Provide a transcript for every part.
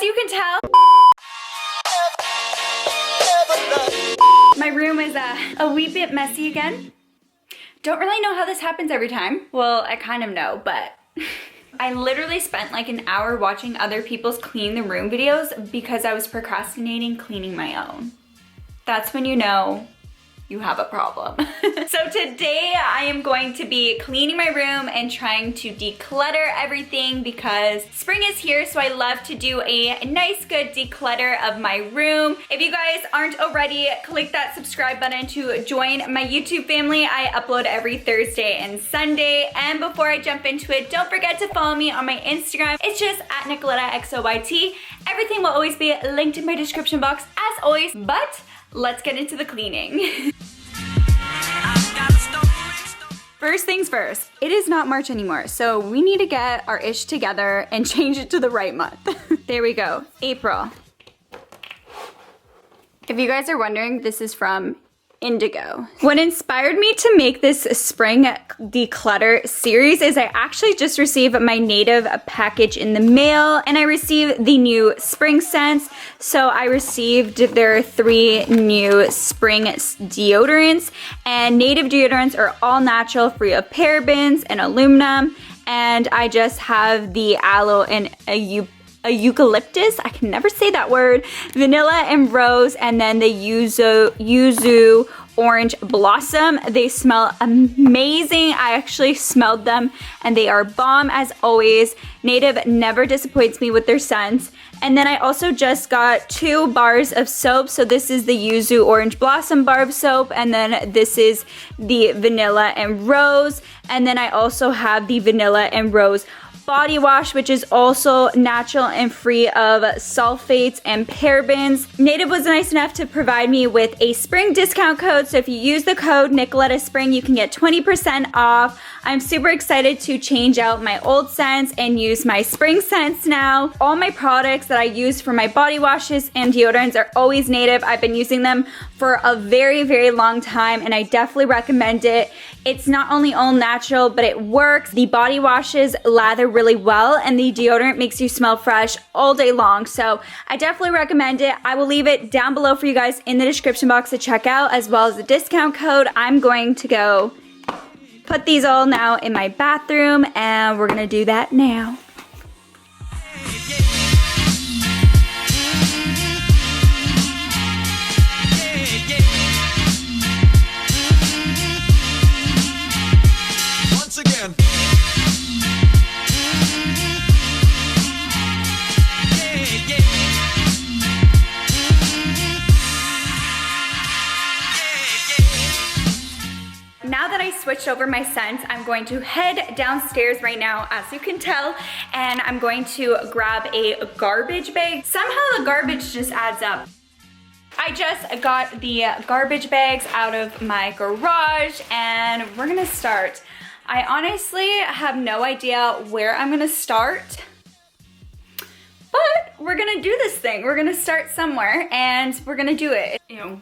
as you can tell, my room is a wee bit messy again. Don't really know how this happens every time. Well, I kind of know, but I literally spent like an hour watching other people's clean the room videos because I was procrastinating cleaning my own. That's when you know you have a problem. So today I am going to be cleaning my room and trying to declutter everything because spring is here, so I love to do a nice good declutter of my room. If you guys aren't already, click that subscribe button to join my YouTube family. I upload every Thursday and Sunday. And before I jump into it, don't forget to follow me on my Instagram. It's just at NicolettaXOYT. Everything will always be linked in my description box as always, but let's get into the cleaning. First things first, it is not March anymore, so we need to get our ish together and change it to the right month. There we go, April. If you guys are wondering, this is from Indigo. What inspired me to make this spring declutter series is I actually just received my native package in the mail, and I received the new spring scents. So I received their 3 new spring deodorants, and native deodorants are all natural, free of parabens and aluminum. And I just have the aloe and a eucalyptus, I can never say that word, vanilla and rose, and then the yuzu orange blossom. They smell amazing. I actually smelled them and they are bomb as always. Native never disappoints me with their scents. And then I also just got 2 bars of soap. So this is the yuzu orange blossom bar of soap, and then this is the vanilla and rose. And then I also have the vanilla and rose body wash, which is also natural and free of sulfates and parabens. Native was nice enough to provide me with a spring discount code, so if you use the code NicolettaSpring, you can get 20% off. I'm super excited to change out my old scents and use my spring scents now. All my products that I use for my body washes and deodorants are always native. I've been using them for a very, very long time, and I definitely recommend it. It's not only all natural, but it works. The body washes lather really well, and the deodorant makes you smell fresh all day long. So I definitely recommend it. I will leave it down below for you guys in the description box to check out, as well as the discount code. I'm going to go put these all now in my bathroom, and we're gonna do that now. Once again. Now that I switched over my scents, I'm going to head downstairs right now, as you can tell, and I'm going to grab a garbage bag. Somehow the garbage just adds up. I just got the garbage bags out of my garage, and we're gonna start. I honestly have no idea where I'm gonna start, but we're gonna do this thing. We're gonna start somewhere, and we're gonna do it. Ew.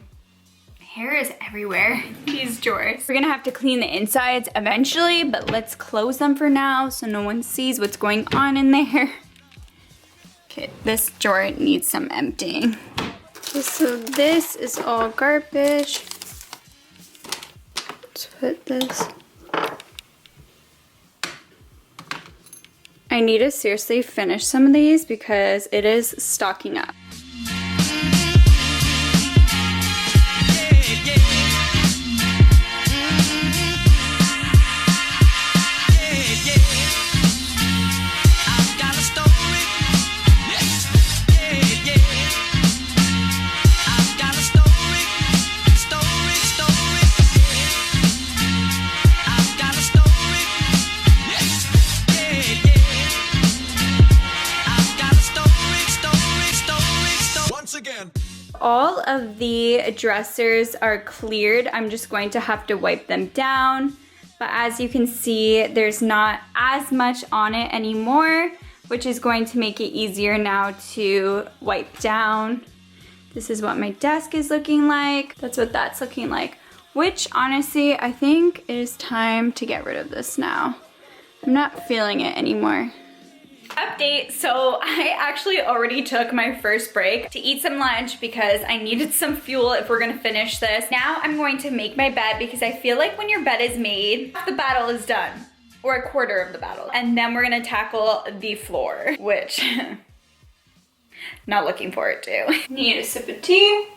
Hair is everywhere, these drawers. We're gonna have to clean the insides eventually, but let's close them for now so no one sees what's going on in there. Okay, this drawer needs some emptying. Okay, so this is all garbage. Let's put this. I need to seriously finish some of these because it is stocking up. All of the dressers are cleared. I'm just going to have to wipe them down. But as you can see, there's not as much on it anymore, which is going to make it easier now to wipe down. This is what my desk is looking like. That's what that's looking like. Which honestly, I think it is time to get rid of this now. I'm not feeling it anymore. Update, so I actually already took my first break to eat some lunch because I needed some fuel if we're gonna finish this. Now I'm going to make my bed because I feel like when your bed is made, half the battle is done, or a quarter of the battle. And then we're gonna tackle the floor, which not looking forward to. Need a sip of tea.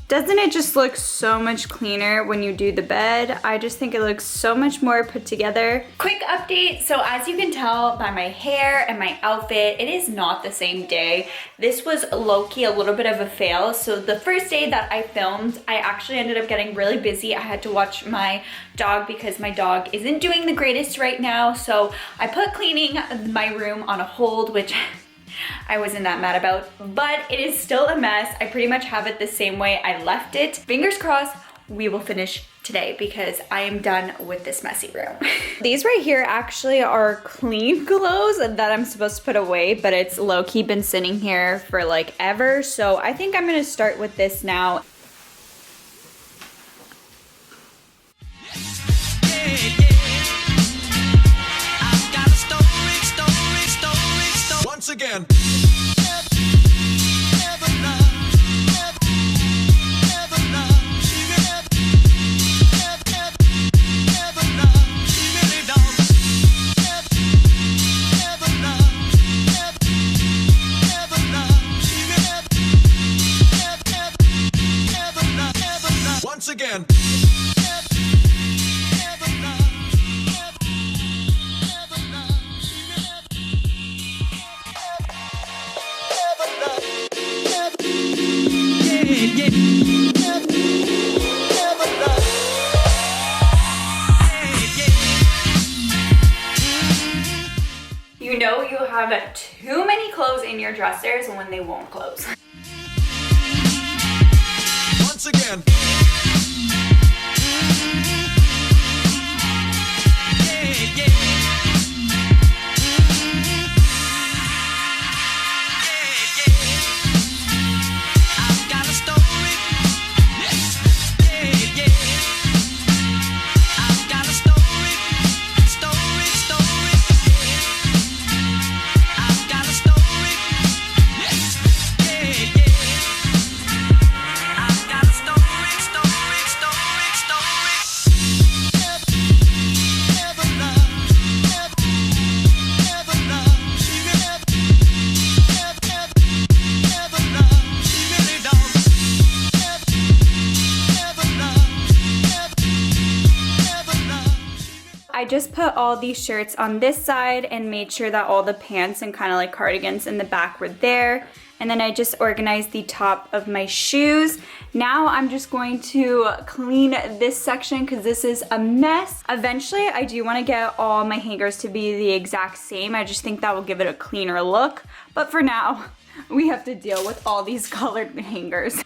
Doesn't it just look so much cleaner when you do the bed? I just think it looks so much more put together. Quick update, so as you can tell by my hair and my outfit, it is not the same day. This was low-key a little bit of a fail. So the first day that I filmed, I actually ended up getting really busy. I had to watch my dog because my dog isn't doing the greatest right now. So I put cleaning my room on a hold, which I wasn't that mad about, but it is still a mess. I pretty much have it the same way I left it. Fingers crossed, we will finish today because I am done with this messy room. These right here actually are clean clothes that I'm supposed to put away, but it's low-key been sitting here for like ever. So I think I'm gonna start with this now. Once again. Once again. You know you have too many clothes in your dressers when they won't close. Once again. I just put all these shirts on this side and made sure that all the pants and kind of like cardigans in the back were there. And then I just organized the top of my shoes. Now I'm just going to clean this section because this is a mess. Eventually I do want to get all my hangers to be the exact same. I just think that will give it a cleaner look. But for now, we have to deal with all these colored hangers.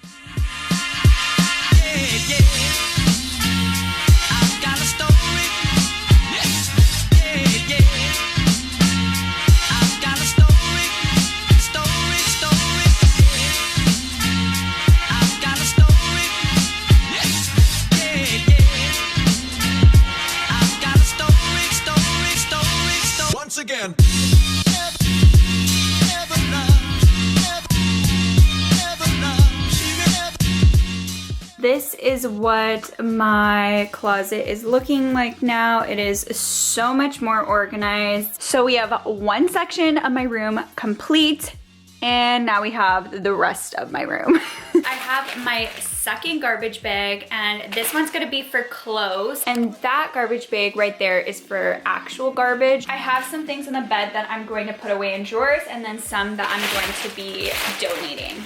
Again. This is what my closet is looking like now. It is so much more organized. So we have one section of my room complete, and now we have the rest of my room. I have my second garbage bag, and this one's gonna be for clothes, and that garbage bag right there is for actual garbage. I have some things in the bed that I'm going to put away in drawers, and then some that I'm going to be donating.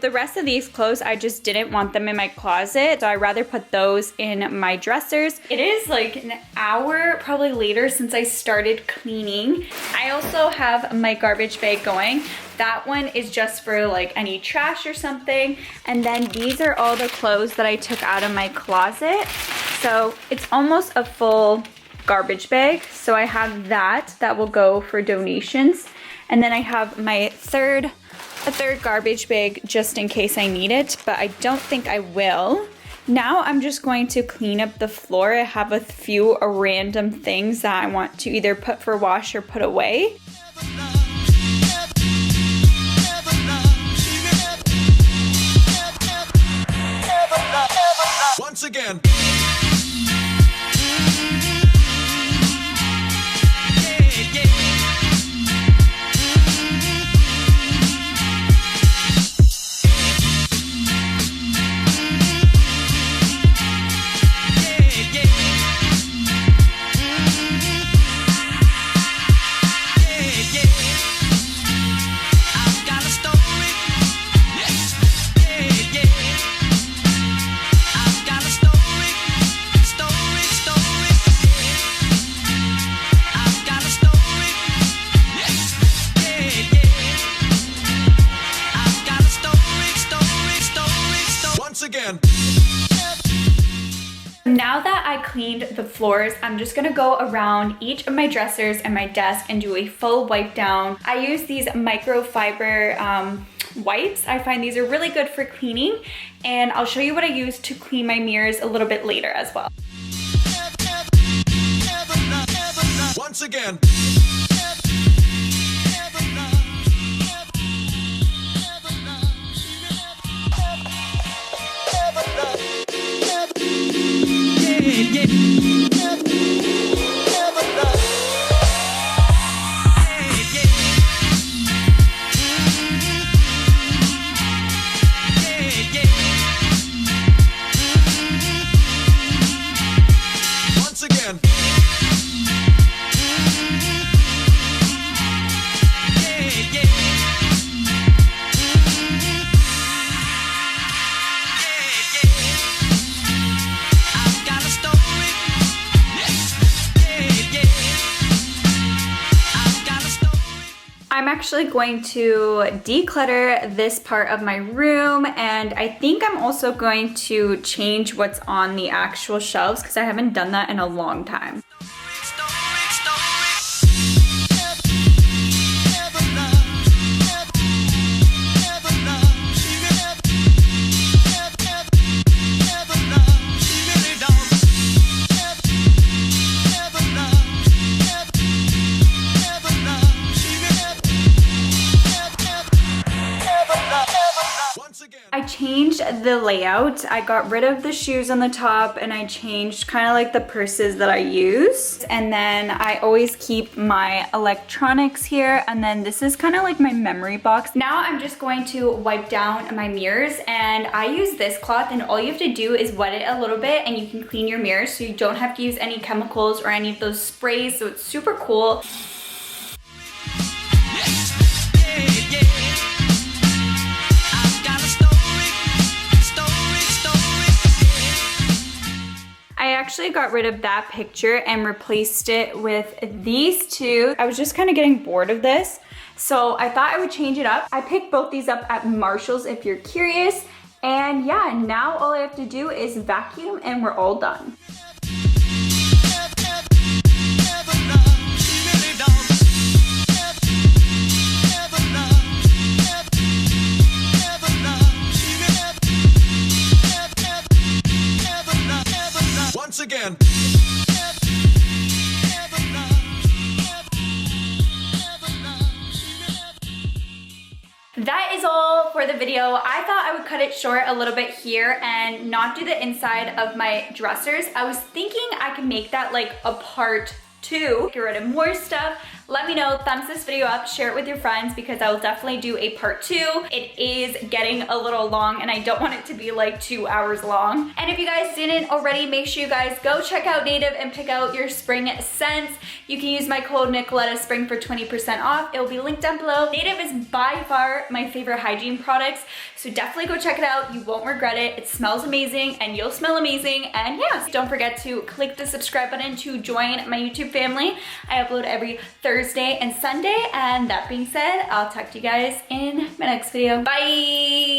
the rest of these clothes, I just didn't want them in my closet, so I'd rather put those in my dressers. It is like an hour probably later since I started cleaning. I also have my garbage bag going. That one is just for like any trash or something. And then these are all the clothes that I took out of my closet. So it's almost a full garbage bag. So I have that will go for donations. And then I have my a third garbage bag just in case I need it, but I don't think I will. Now I'm just going to clean up the floor. I have a few random things that I want to either put for wash or put away. Once again. Again. Now that I cleaned the floors, I'm just gonna go around each of my dressers and my desk and do a full wipe down. I use these microfiber wipes. I find these are really good for cleaning, and I'll show you what I use to clean my mirrors a little bit later as well. Once again. Once again. I'm actually going to declutter this part of my room, and I think I'm also going to change what's on the actual shelves because I haven't done that in a long time. I changed the layout. I got rid of the shoes on the top and I changed kind of like the purses that I use. And then I always keep my electronics here. And then this is kind of like my memory box. Now I'm just going to wipe down my mirrors, and I use this cloth, and all you have to do is wet it a little bit and you can clean your mirrors, so you don't have to use any chemicals or any of those sprays. So it's super cool. I actually got rid of that picture and replaced it with these two. I was just kind of getting bored of this, so I thought I would change it up. I picked both these up at Marshall's if you're curious. And yeah, now all I have to do is vacuum and we're all done. Once again. That is all for the video. I thought I would cut it short a little bit here and not do the inside of my dressers. I was thinking I could make that like a part to get rid of more stuff, let me know, thumbs this video up, share it with your friends because I will definitely do a part 2. It is getting a little long and I don't want it to be like 2 hours long. And if you guys didn't already, make sure you guys go check out Native and pick out your spring scents. You can use my code NICOLETTASPRING for 20% off. It will be linked down below. Native is by far my favorite hygiene products, so definitely go check it out. You won't regret it. It smells amazing and you'll smell amazing. And yeah, don't forget to click the subscribe button to join my YouTube family. I upload every Thursday and Sunday. And that being said, I'll talk to you guys in my next video. Bye!